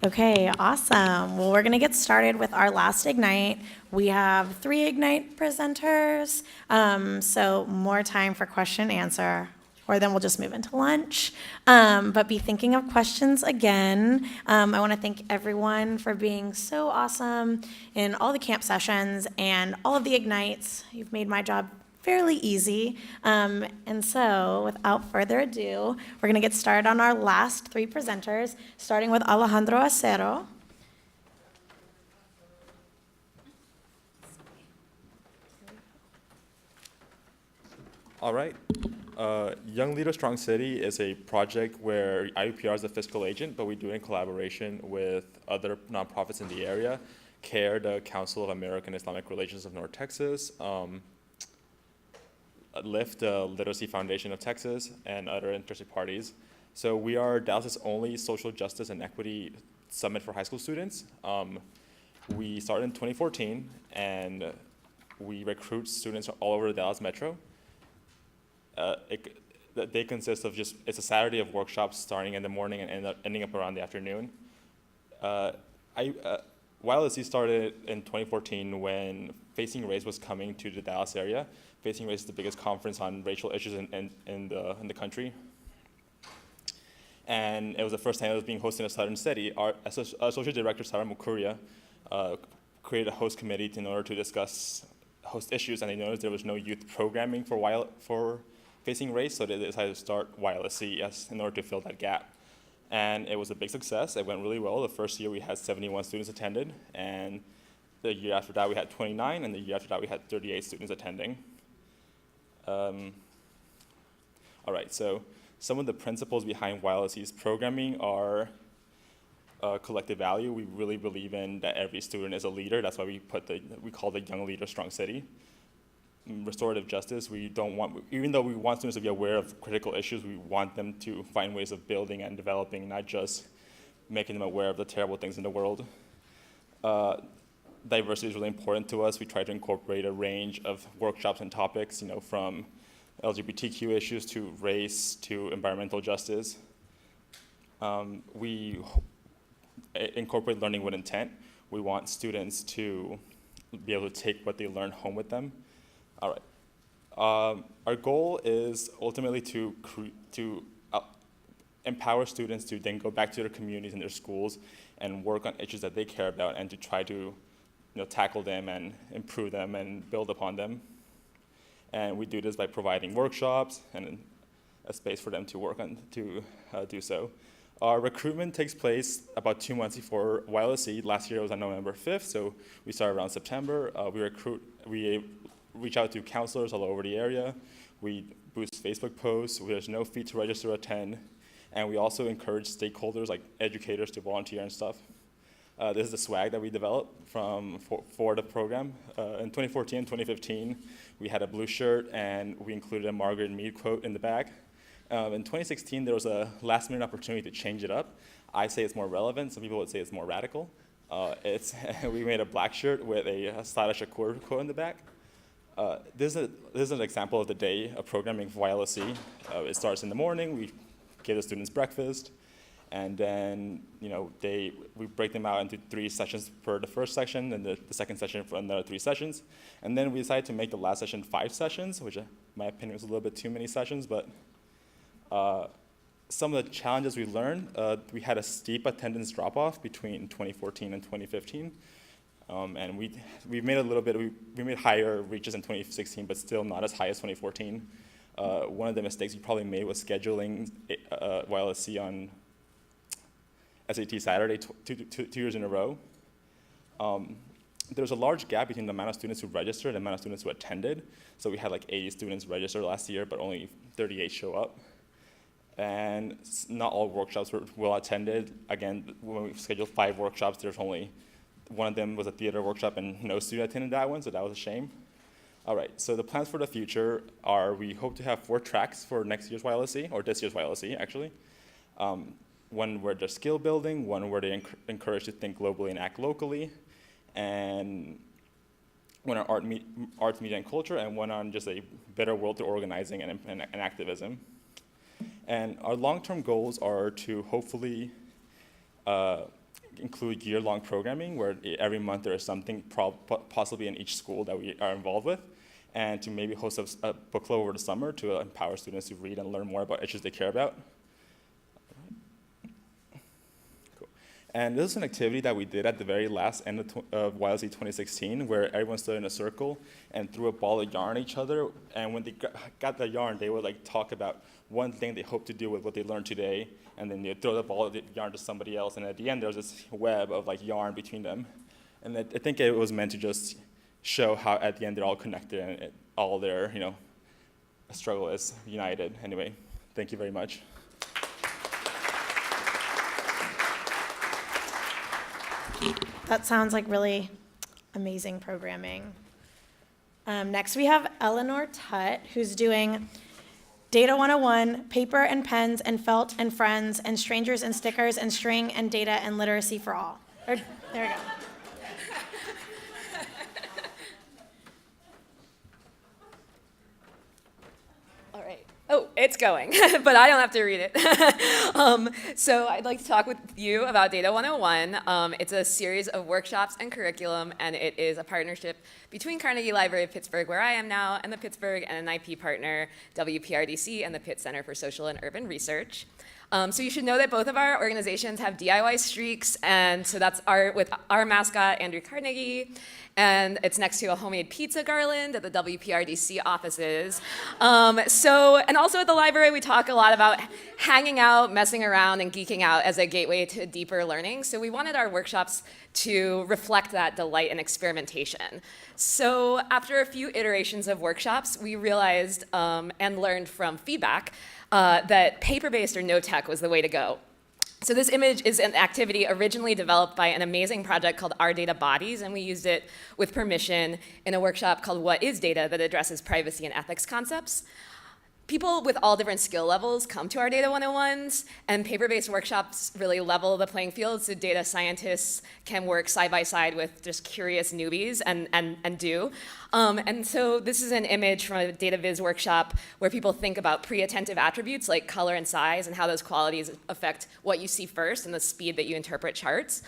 Okay, awesome. Well, we're going to get started with our last Ignite. We have 3 Ignite presenters, so more time for question and answer, or then we'll just move into lunch. But be thinking of questions again. I want to thank everyone for being so awesome in all the camp sessions and all of the Ignites. You've made my job fairly easy. And so, without further ado, we're going to get started on our last 3 presenters, starting with Alejandro Acero. All right. Young Leader Strong City is a project where IUPR is the fiscal agent, but we do it in collaboration with other nonprofits in the area, CARE, the Council of American Islamic Relations of North Texas, LIFT, the Literacy Foundation of Texas, and other interested parties. So we are Dallas's only social justice and equity summit for high school students. We started in 2014, and we recruit students from all over the Dallas metro. They consist of it's a Saturday of workshops starting in the morning and ending up around the afternoon. YLSC started in 2014 when Facing Race was coming to the Dallas area. Facing Race is the biggest conference on racial issues in the country. And it was the first time it was being hosted in a southern city. Our Associate Director, Sarah Mukuria, created a host committee in order to discuss host issues, and they noticed there was no youth programming for Facing Race, so they decided to start YLSC in order to fill that gap. And it was a big success. It went really well. The first year we had 71 students attended, and the year after that we had 29, and the year after that we had 38 students attending. All right, so some of the principles behind YLSC's programming are collective value. We really believe in that every student is a leader. That's why we call the Young Leader Strong City. Restorative justice, even though we want students to be aware of critical issues, we want them to find ways of building and developing, not just making them aware of the terrible things in the world. Diversity is really important to us. We try to incorporate a range of workshops and topics, from LGBTQ issues to race to environmental justice. We incorporate learning with intent. We want students to be able to take what they learn home with them. All right. Our goal is ultimately to empower students to then go back to their communities and their schools and work on issues that they care about and to try to tackle them and improve them and build upon them. And we do this by providing workshops and a space for them to work on to do so. Our recruitment takes place about 2 months before YLSC. Last year it was on November 5th, so we started around September. We reach out to counselors all over the area. We boost Facebook posts. There's no fee to register or attend. And we also encourage stakeholders like educators to volunteer and stuff. This is the swag that we developed for the program. In 2014 and 2015, we had a blue shirt and we included a Margaret Mead quote in the back. In 2016, there was a last minute opportunity to change it up. I say it's more relevant. Some people would say it's more radical. We made a black shirt with a Sada Shakur quote in the back. This is an example of the day of programming for YLSC. It starts in the morning. We give the students breakfast. And then, we break them out into 3 sessions per the first section, and the second session for another 3 sessions. And then we decided to make the last session 5 sessions, which in my opinion was a little bit too many sessions, but some of the challenges we learned, we had a steep attendance drop-off between 2014 and 2015. And we made we made higher reaches in 2016, but still not as high as 2014. One of the mistakes we probably made was scheduling YLSC on SAT Saturday 2 years in a row. There was a large gap between the amount of students who registered and the amount of students who attended. So we had like 80 students register last year, but only 38 show up. And not all workshops were well attended. Again, when we scheduled 5 workshops, there's only one of them was a theater workshop and no student attended that one, so that was a shame. All right, so the plans for the future are we hope to have 4 tracks for next year's YLSC, or this year's YLSC, actually. One where they're skill building, one where they encourage to think globally and act locally, and one on arts, media, and culture, and one on just a better world through organizing and activism. And our long-term goals are to hopefully include year-long programming where every month there is something possibly in each school that we are involved with, and to maybe host a book club over the summer to empower students to read and learn more about issues they care about. Cool. And this is an activity that we did at the very last end of YLC 2016, where everyone stood in a circle and threw a ball of yarn at each other, and when they got the yarn, they would like talk about one thing they hope to do with what they learned today, and then they'd throw the ball of the yarn to somebody else, and at the end there was this web of like yarn between them. And I think it was meant to just show how at the end they're all connected and all their struggle is united. Anyway, thank you very much. That sounds like really amazing programming. Next we have Eleanor Tutt, who's doing Data 101, Paper and Pens and Felt and Friends and Strangers and Stickers and String and Data and Literacy for All. There we go. Oh, it's going, but I don't have to read it. So I'd like to talk with you about Data 101. It's a series of workshops and curriculum, and it is a partnership between Carnegie Library of Pittsburgh, where I am now, and the Pittsburgh NNIP partner, WPRDC, and the Pitt Center for Social and Urban Research. So you should know that both of our organizations have DIY streaks, and so that's with our mascot, Andrew Carnegie, and it's next to a homemade pizza garland at the WPRDC offices. And also at the library, we talk a lot about hanging out, messing around, and geeking out as a gateway to deeper learning. So we wanted our workshops to reflect that delight and experimentation. So after a few iterations of workshops, we realized and learned from feedback that paper-based or no-tech was the way to go. So this image is an activity originally developed by an amazing project called Our Data Bodies, and we used it with permission in a workshop called What is Data that addresses privacy and ethics concepts. People with all different skill levels come to our Data 101s, and paper-based workshops really level the playing field so data scientists can work side by side with just curious newbies and do. And so this is an image from a data viz workshop where people think about pre-attentive attributes like color and size and how those qualities affect what you see first and the speed that you interpret charts.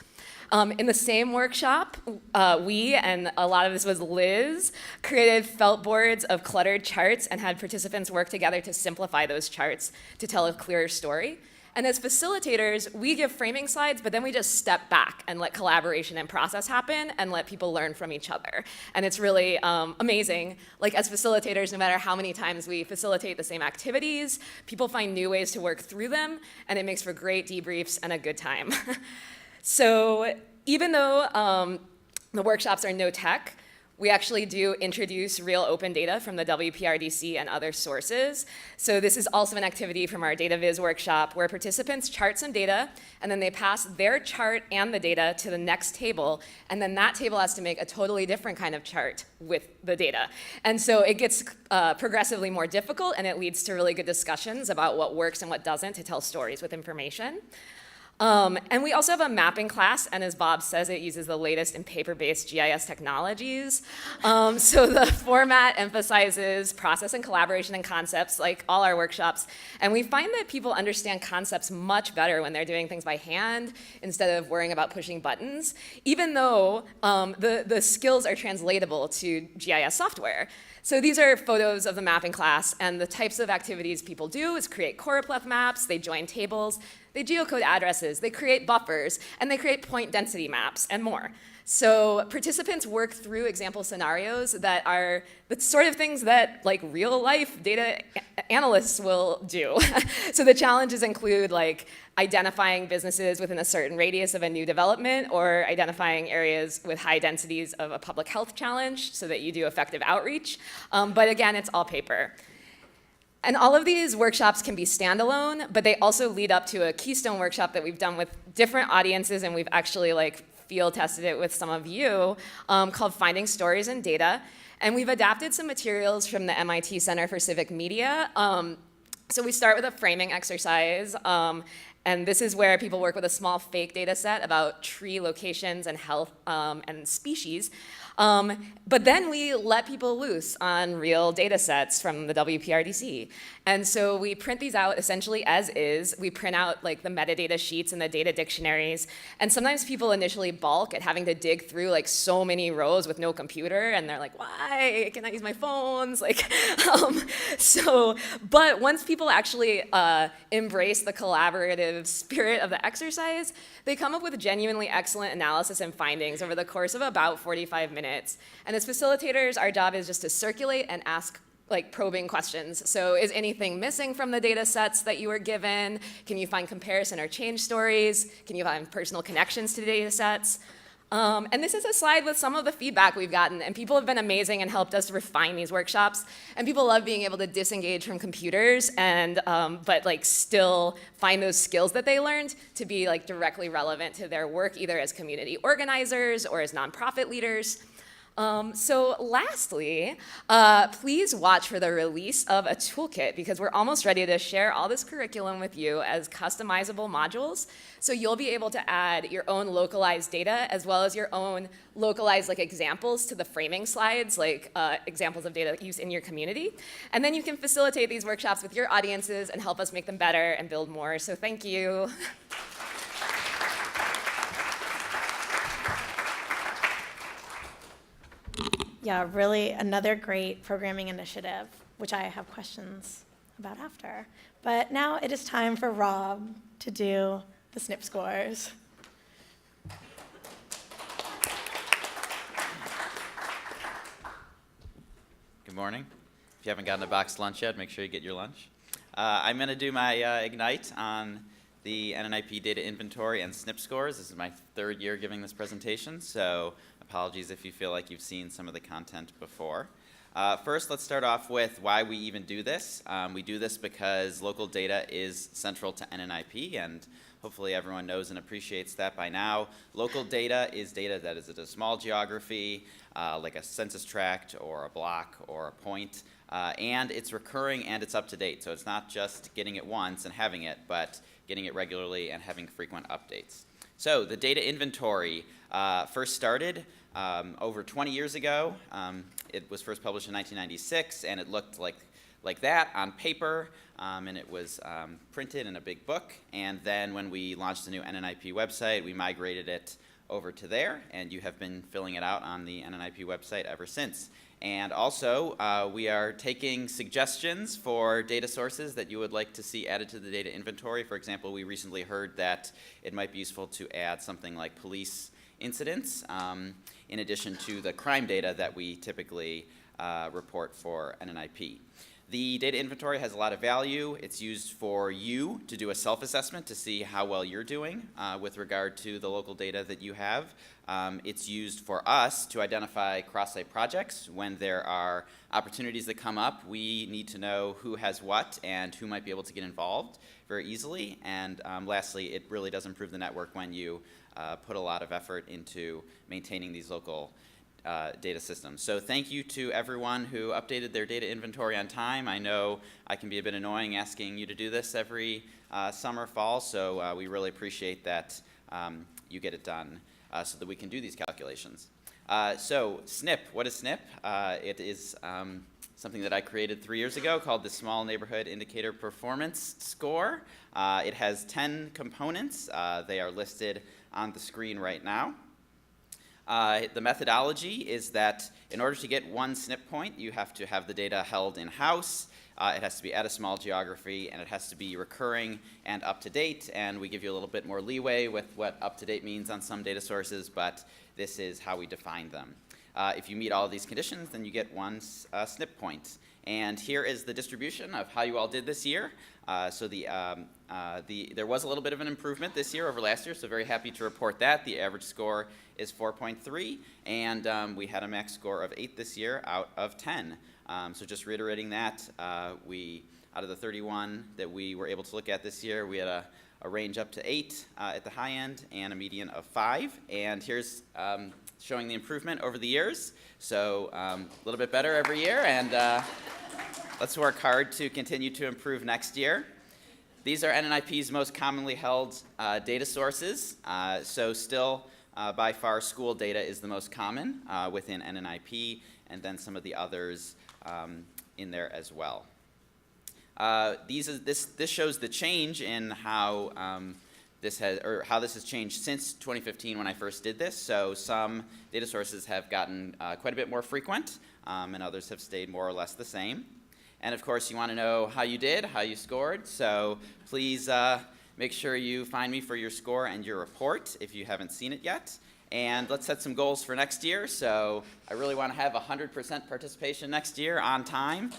In the same workshop, we, and a lot of this was Liz, created felt boards of cluttered charts and had participants work together to simplify those charts to tell a clearer story. And as facilitators, we give framing slides, but then we just step back and let collaboration and process happen and let people learn from each other. And it's really amazing. Like as facilitators, no matter how many times we facilitate the same activities, people find new ways to work through them, and it makes for great debriefs and a good time. So even though the workshops are no tech, we actually do introduce real open data from the WPRDC and other sources. So this is also an activity from our Data Viz workshop where participants chart some data, and then they pass their chart and the data to the next table, and then that table has to make a totally different kind of chart with the data. And so it gets progressively more difficult, and it leads to really good discussions about what works and what doesn't to tell stories with information. And we also have a mapping class, and as Bob says, it uses the latest in paper-based GIS technologies. So the format emphasizes process and collaboration and concepts, like all our workshops. And we find that people understand concepts much better when they're doing things by hand instead of worrying about pushing buttons, even though the skills are translatable to GIS software. So these are photos of the mapping class, and the types of activities people do is create choropleth maps, they join tables, they geocode addresses, they create buffers, and they create point density maps, and more. So participants work through example scenarios that are the sort of things that like real life data analysts will do. So the challenges include like identifying businesses within a certain radius of a new development, or identifying areas with high densities of a public health challenge so that you do effective outreach. But again, it's all paper. And all of these workshops can be standalone, but they also lead up to a keystone workshop that we've done with different audiences, and we've actually like field tested it with some of you, called Finding Stories in Data. And we've adapted some materials from the MIT Center for Civic Media. So we start with a framing exercise, And this is where people work with a small fake data set about tree locations and health and species. But then we let people loose on real data sets from the WPRDC. And so we print these out essentially as is. We print out like the metadata sheets and the data dictionaries. And sometimes people initially balk at having to dig through like so many rows with no computer. And they're like, why can I use my phones? But once people actually embrace the collaborative spirit of the exercise, they come up with genuinely excellent analysis and findings over the course of about 45 minutes. And as facilitators, our job is just to circulate and ask like probing questions. So is anything missing from the data sets that you were given? Can you find comparison or change stories? Can you find personal connections to data sets? And this is a slide with some of the feedback we've gotten, and people have been amazing and helped us refine these workshops. And people love being able to disengage from computers and but like still find those skills that they learned to be like directly relevant to their work, either as community organizers or as nonprofit leaders. So lastly, please watch for the release of a toolkit, because we're almost ready to share all this curriculum with you as customizable modules. So you'll be able to add your own localized data as well as your own localized like examples to the framing slides, like examples of data used in your community. And then you can facilitate these workshops with your audiences and help us make them better and build more. So thank you. Yeah, really another great programming initiative, which I have questions about after. But now it is time for Rob to do the Snip Scores. Good morning. If you haven't gotten a boxed lunch yet, make sure you get your lunch. I'm going to do my Ignite on the NNIP data inventory and Snip Scores. This is my third year giving this presentation, so apologies if you feel like you've seen some of the content before. First, let's start off with why we even do this. We do this because local data is central to NNIP, and hopefully everyone knows and appreciates that by now. Local data is data that is at a small geography, like a census tract or a block or a point, and it's recurring and it's up to date. So it's not just getting it once and having it, but getting it regularly and having frequent updates. So the data inventory first started over 20 years ago. It was first published in 1996, and it looked like that on paper, and it was printed in a big book. And then when we launched the new NNIP website, we migrated it over to there, and you have been filling it out on the NNIP website ever since. And also, we are taking suggestions for data sources that you would like to see added to the data inventory. For example, we recently heard that it might be useful to add something like police incidents in addition to the crime data that we typically report for NNIP. The data inventory has a lot of value. It's used for you to do a self-assessment to see how well you're doing with regard to the local data that you have. It's used for us to identify cross-site projects. When there are opportunities that come up, we need to know who has what and who might be able to get involved very easily. And lastly, it really does improve the network when you put a lot of effort into maintaining these local data systems. So thank you to everyone who updated their data inventory on time. I know I can be a bit annoying asking you to do this every summer, fall, so we really appreciate that you get it done so that we can do these calculations. So SNP, what is SNP? It is something that I created 3 years ago called the Small Neighborhood Indicator Performance Score. It has 10 components. They are listed on the screen right now. The methodology is that in order to get one SNP point, you have to have the data held in-house. It has to be at a small geography, and it has to be recurring and up-to-date. And we give you a little bit more leeway with what up-to-date means on some data sources, but this is how we define them. If you meet all of these conditions, then you get one SNP point. And here is the distribution of how you all did this year. So there was a little bit of an improvement this year over last year, so very happy to report that. The average score is 4.3, and we had a max score of 8 this year out of 10. So just reiterating that, out of the 31 that we were able to look at this year, we had a range up to 8 at the high end and a median of 5. And here's showing the improvement over the years. So a little bit better every year, and let's work hard to continue to improve next year. These are NNIP's most commonly held data sources. So still, by far, school data is the most common within NNIP, and then some of the others in there as well. This shows the change in how this has changed since 2015 when I first did this. So some data sources have gotten quite a bit more frequent, and others have stayed more or less the same. And of course, you want to know how you did, how you scored. So please make sure you find me for your score and your report if you haven't seen it yet. And let's set some goals for next year. So I really want to have 100% participation next year on time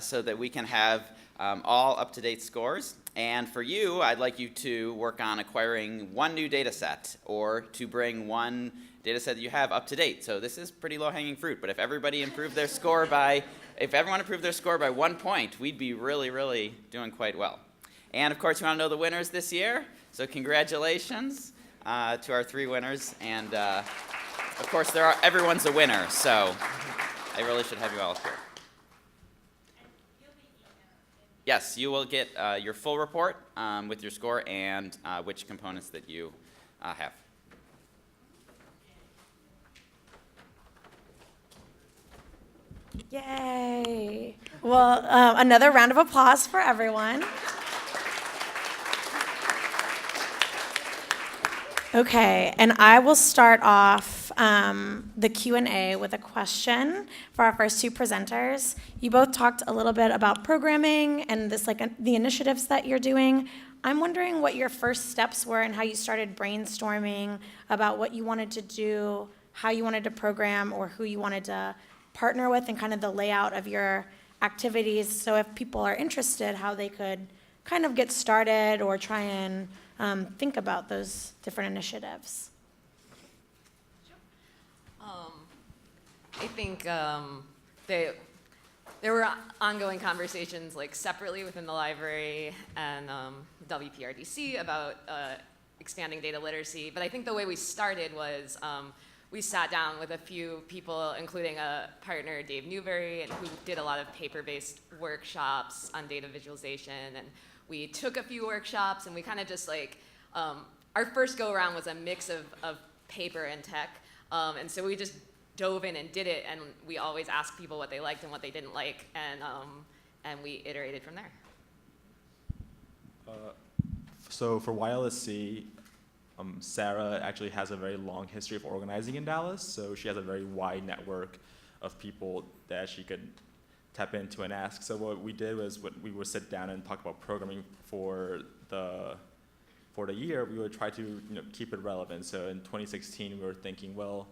so that we can have all up-to-date scores. And for you, I'd like you to work on acquiring one new data set or to bring one data set that you have up to date. So this is pretty low-hanging fruit, but if everybody improved their score by, if everyone improved their score by 1 point, we'd be really, really doing quite well. And of course, you want to know the winners this year. So congratulations to our 3 winners. And of course, everyone's a winner. So I really should have you all up here. Yes, you will get your full report with your score and which components that you have. Yay. Well, another round of applause for everyone. Okay, and I will start off the Q&A with a question for our first 2 presenters. You both talked a little bit about programming and this, the initiatives that you're doing. I'm wondering what your first steps were and how you started brainstorming about what you wanted to do, how you wanted to program, or who you wanted to partner with, and kind of the layout of your activities. So if people are interested, how they could kind of get started or try and think about those different initiatives. I think there were ongoing conversations separately within the library and WPRDC about expanding data literacy. But I think the way we started was we sat down with a few people, including a partner, Dave Newberry, and who did a lot of paper-based workshops on data visualization. And we took a few workshops, and we kind of just our first go-around was a mix of paper and tech. And so we just dove in and did it, and we always asked people what they liked and what they didn't like, and we iterated from there. So for YLSC, Sarah actually has a very long history of organizing in Dallas, so she has a very wide network of people that she could tap into and ask. So what we did was we would sit down and talk about programming for the year. We would try to keep it relevant. So in 2016, we were thinking, well,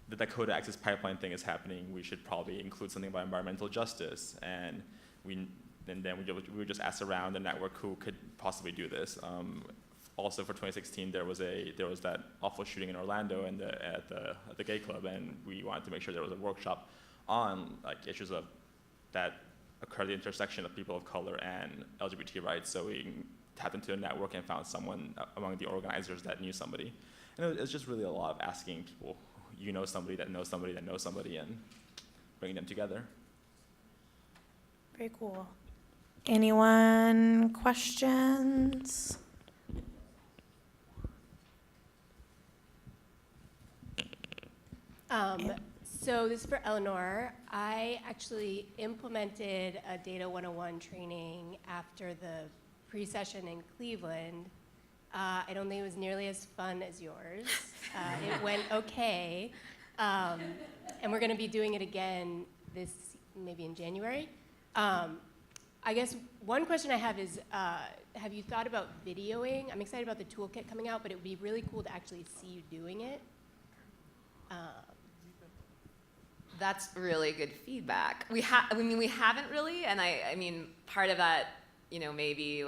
the Dakota Access Pipeline thing is happening. We should probably include something about environmental justice. And then we would just ask around the network who could possibly do this. Also for 2016, there was that awful shooting in Orlando at the gay club, and we wanted to make sure there was a workshop on issues that occur at the intersection of people of color and LGBT rights. So we tapped into a network and found someone among the organizers that knew somebody. And it's just really a lot of asking people, somebody that knows somebody that knows somebody, and bringing them together. Very cool. Anyone questions? So this is for Eleanor. I actually implemented a Data 101 training after the pre-session in Cleveland. I don't think it was nearly as fun as yours. It went okay. And we're going to be doing it again maybe in January. I guess one question I have is, have you thought about videoing? I'm excited about the toolkit coming out, but it would be really cool to actually see you doing it. That's really good feedback. We haven't really, and I mean, part of that, maybe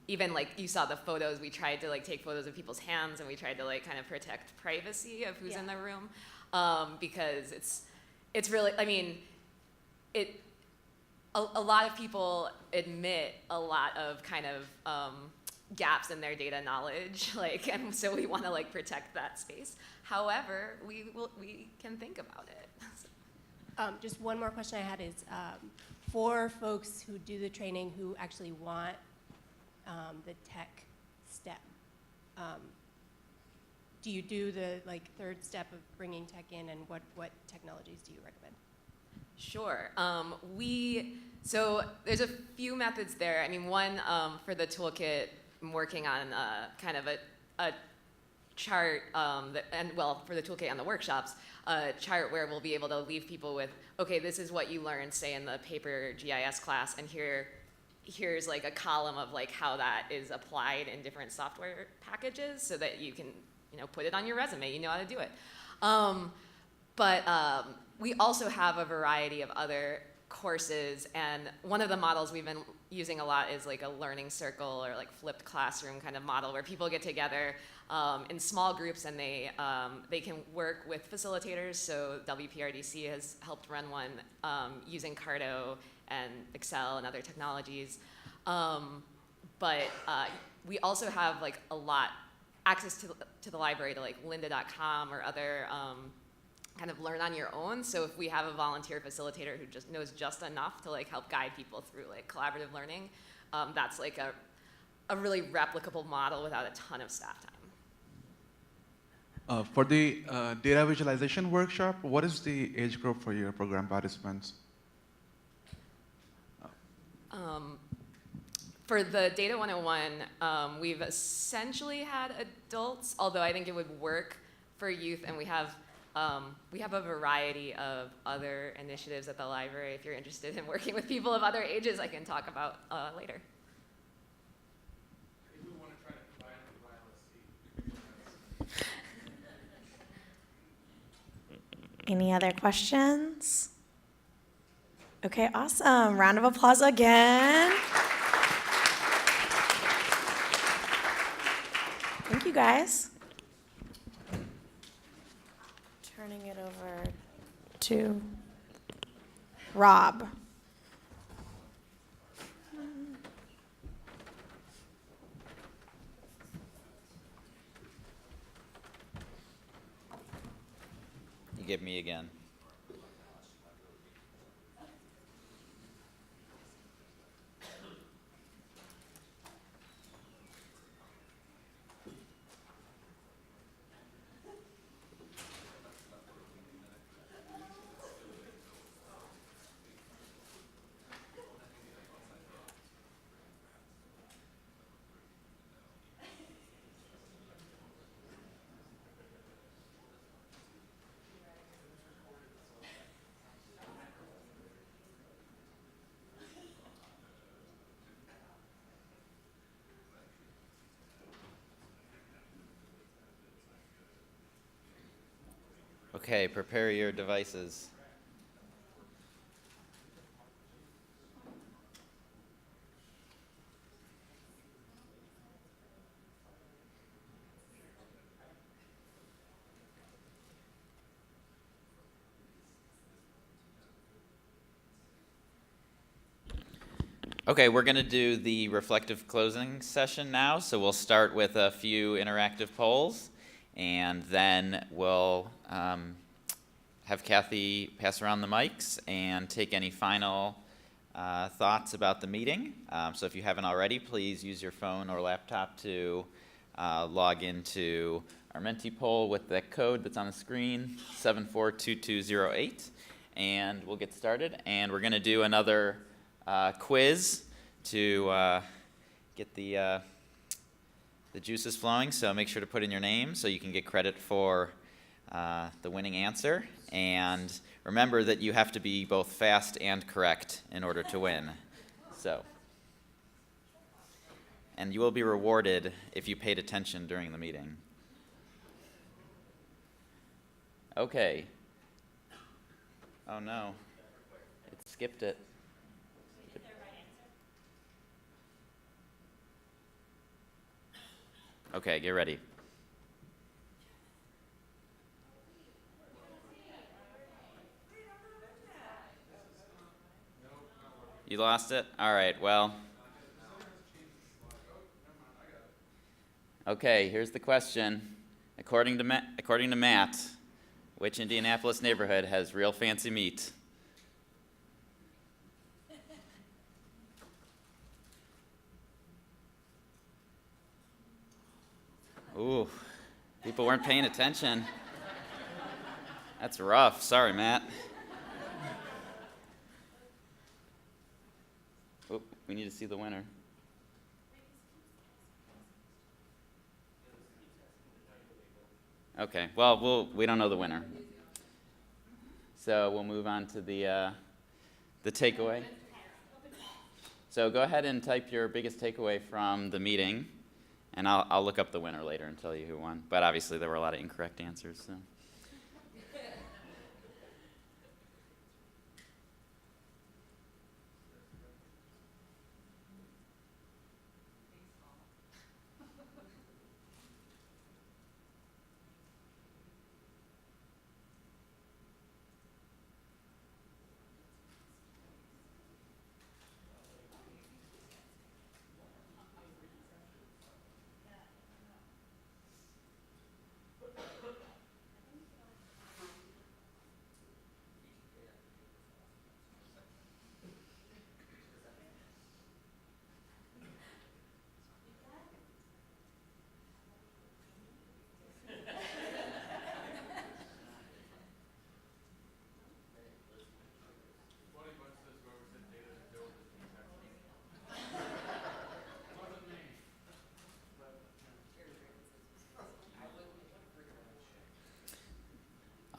even you saw the photos, we tried to take photos of people's hands, and we tried to kind of protect privacy of who's in the room, because it's really, a lot of people admit a lot of kind of gaps in their data knowledge, and so we want to protect that space. However, we can think about it. Just one more question I had is, for folks who do the training who actually want the tech step. Do you do the third step of bringing tech in, and what technologies do you recommend? Sure. So there's a few methods there. I mean, one, for the toolkit, I'm working on kind of a chart, for the toolkit and the workshops, a chart where we'll be able to leave people with, okay, this is what you learned, say, in the paper GIS class, and here's like a column of like how that is applied in different software packages so that you can, put it on your resume, you know how to do it. But we also have a variety of other courses, and one of the models we've been using a lot is like a learning circle or like flipped classroom kind of model where people get together in small groups and they can work with facilitators. So WPRDC has helped run one using Carto and Excel and other technologies. But we also have like a lot access to the library, to like lynda.com or other kind of learn on your own. So if we have a volunteer facilitator who just knows just enough to like help guide people through like collaborative learning, that's like a really replicable model without a ton of staff time. For the data visualization workshop, what is the age group for your program participants? For the Data 101, we've essentially had adults, although I think it would work for youth, and we have a variety of other initiatives at the library. If you're interested in working with people of other ages, I can talk about later. I do want to try to combine the wireless seat. Any other questions? Okay, awesome. Round of applause again. Thank you, guys. Turning it over to Rob. You get me again. Okay, prepare your devices. Okay, we're going to do the reflective closing session now. So we'll start with a few interactive polls, and then we'll have Kathy pass around the mics and take any final thoughts about the meeting. So if you haven't already, please use your phone or laptop to log into our Menti poll with the code that's on the screen, 742208, and we'll get started. And we're going to do another quiz to get the juices flowing, so make sure to put in your name so you can get credit for the winning answer. And remember that you have to be both fast and correct in order to win. And you will be rewarded if you paid attention during the meeting. Okay. Oh no, it skipped it. Okay, get ready. You lost it? All right, well. Okay, here's the question. According to Matt, which Indianapolis neighborhood has real fancy meat? Ooh, people weren't paying attention. That's rough. Sorry, Matt. Oh, we need to see the winner. Okay, well, we don't know the winner. So we'll move on to the takeaway. So go ahead and type your biggest takeaway from the meeting, and I'll look up the winner later and tell you who won. But obviously there were a lot of incorrect answers. So.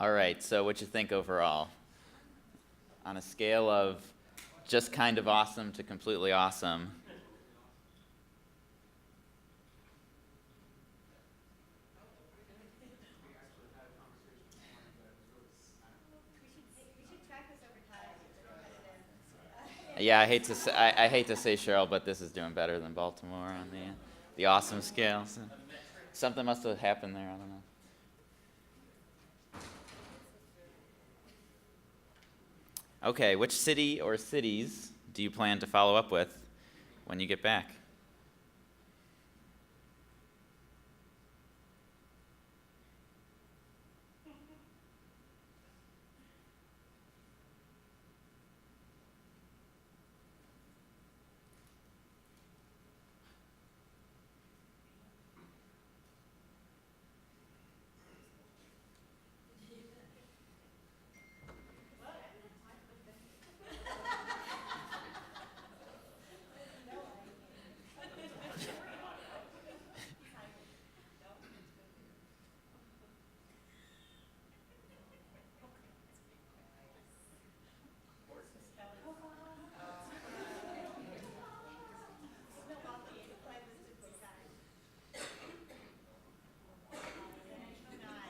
All right, so what'd you think overall? On a scale of just kind of awesome to completely awesome. Yeah, I hate to say Cheryl, but this is doing better than Baltimore on the awesome scale. So something must have happened there. I don't know. Okay, which city or cities do you plan to follow up with when you get back?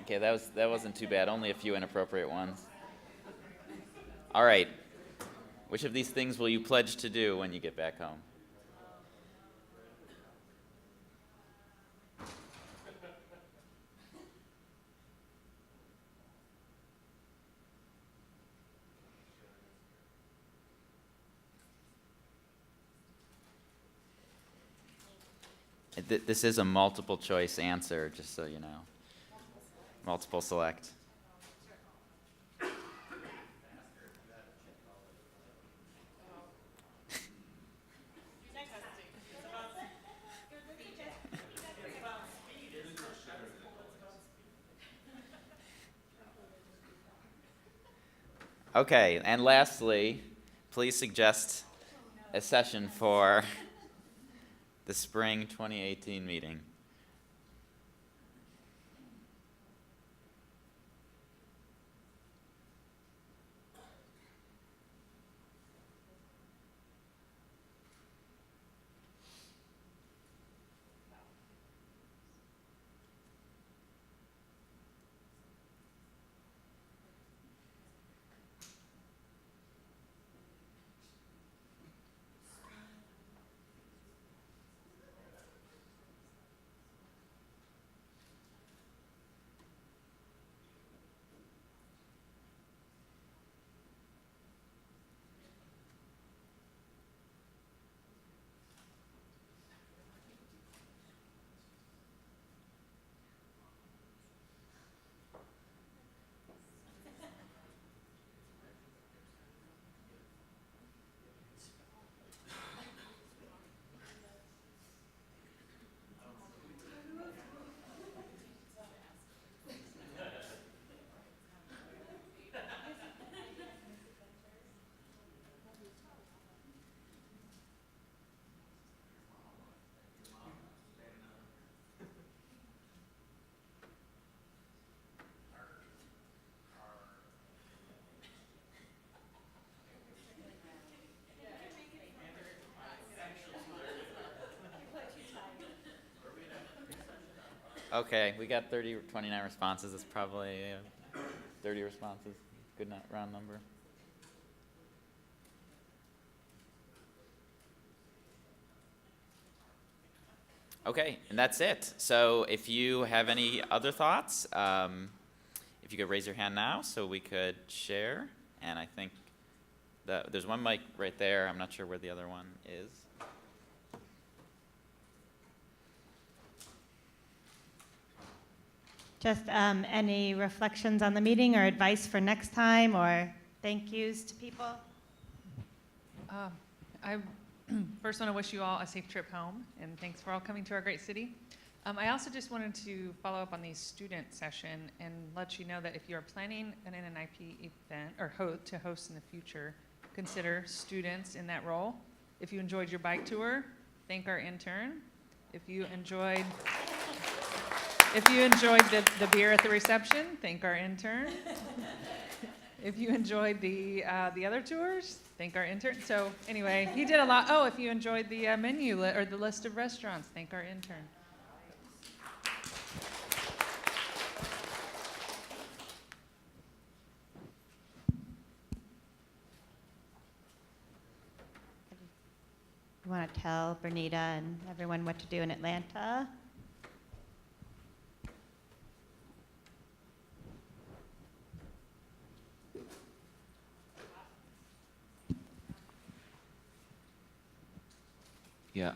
Okay, that wasn't too bad. Only a few inappropriate ones. All right. Which of these things will you pledge to do when you get back home? This is a multiple choice answer, just so you know. Multiple select. Okay, and lastly, please suggest a session for the spring 2018 meeting. Okay, we got 29 responses. It's probably 30 responses. Good round number. Okay, and that's it. So if you have any other thoughts, if you could raise your hand now so we could share. And I think there's one mic right there. I'm not sure where the other one is. Just any reflections on the meeting or advice for next time or thank yous to people? I first want to wish you all a safe trip home, and thanks for all coming to our great city. I also just wanted to follow up on the student session and let you know that if you're planning an NNIP event or to host in the future, consider students in that role. If you enjoyed your bike tour, thank our intern. If you enjoyed the beer at the reception, thank our intern. If you enjoyed the other tours, thank our intern. So anyway, he did a lot. Oh, if you enjoyed the menu or the list of restaurants, thank our intern. You want to tell Bernita and everyone what to do in Atlanta? Yeah,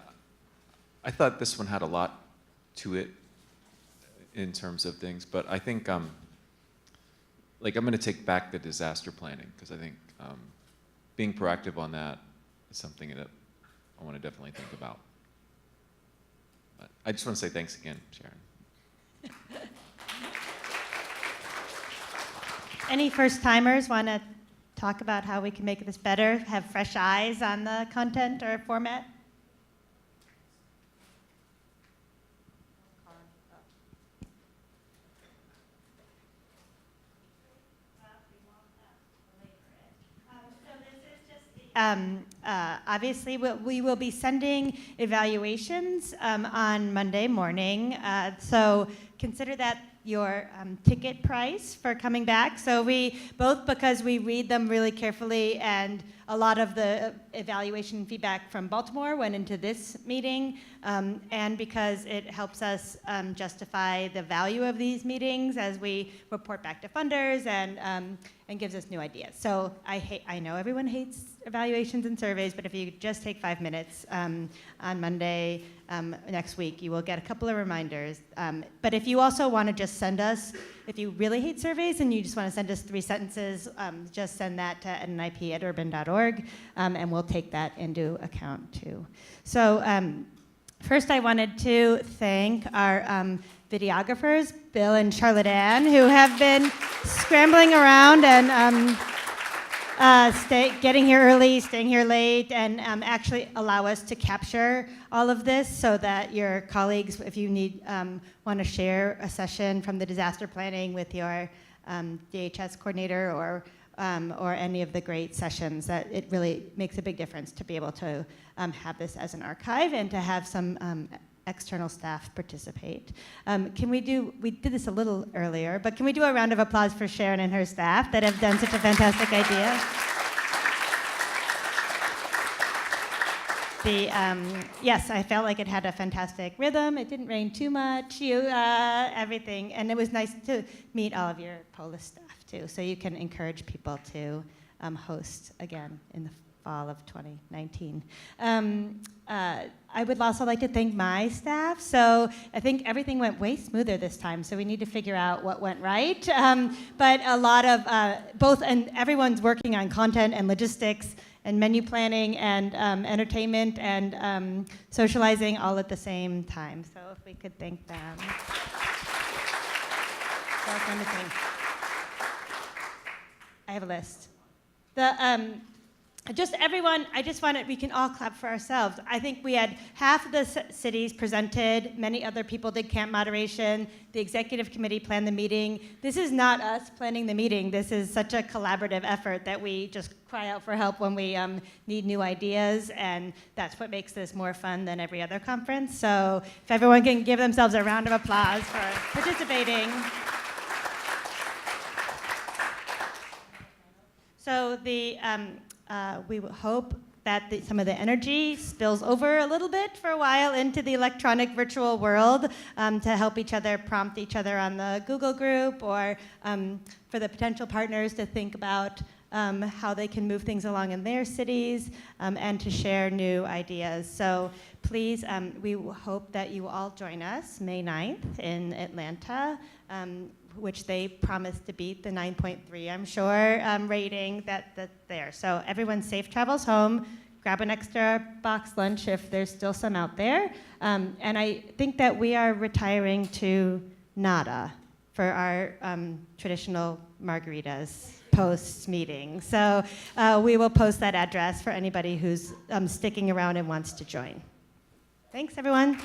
I thought this one had a lot to it in terms of things, but I think like I'm going to take back the disaster planning because I think being proactive on that is something that I want to definitely think about. But I just want to say thanks again, Sharon. Any first timers want to talk about how we can make this better, have fresh eyes on the content or format? Obviously, we will be sending evaluations on Monday morning. So consider that your ticket price for coming back. So because we read them really carefully, and a lot of the evaluation feedback from Baltimore went into this meeting, and because it helps us justify the value of these meetings as we report back to funders and gives us new ideas. So I know everyone hates evaluations and surveys, but if you just take 5 minutes on Monday next week, you will get a couple of reminders. But if you also want to just send us, if you really hate surveys and you just want to send us 3 sentences, just send that to nnip@urban.org, and we'll take that into account too. So first I wanted to thank our videographers, Bill and Charlotte Ann, who have been scrambling around and getting here early, staying here late, and actually allow us to capture all of this so that your colleagues, if you want to share a session from the disaster planning with your DHS coordinator or any of the great sessions, that it really makes a big difference to be able to have this as an archive and to have some external staff participate. We did this a little earlier, but can we do a round of applause for Sharon and her staff that have done such a fantastic idea? Yes, I felt like it had a fantastic rhythm. It didn't rain too much, everything. And it was nice to meet all of your Polis staff too, so you can encourage people to host again in the fall of 2019. I would also like to thank my staff. So I think everything went way smoother this time, so we need to figure out what went right. But a lot of and everyone's working on content and logistics and menu planning and entertainment and socializing all at the same time. So if we could thank them. I have a list. just everyone, I just wanted, we can all clap for ourselves. I think we had half of the cities presented, many other people did camp moderation, the executive committee planned the meeting. This is not us planning the meeting. This is such a collaborative effort that we just cry out for help when we need new ideas, and that's what makes this more fun than every other conference. So if everyone can give themselves a round of applause for participating. So we hope that some of the energy spills over a little bit for a while into the electronic virtual world to help each other, prompt each other on the Google group, or for the potential partners to think about how they can move things along in their cities and to share new ideas. So please, we hope that you all join us May 9th in Atlanta, which they promised to beat the 9.3, I'm sure, rating that's there. So everyone safe travels home. Grab an extra box lunch if there's still some out there. And I think that we are retiring to nada for our traditional margaritas post-meeting. So we will post that address for anybody who's sticking around and wants to join. Thanks, everyone.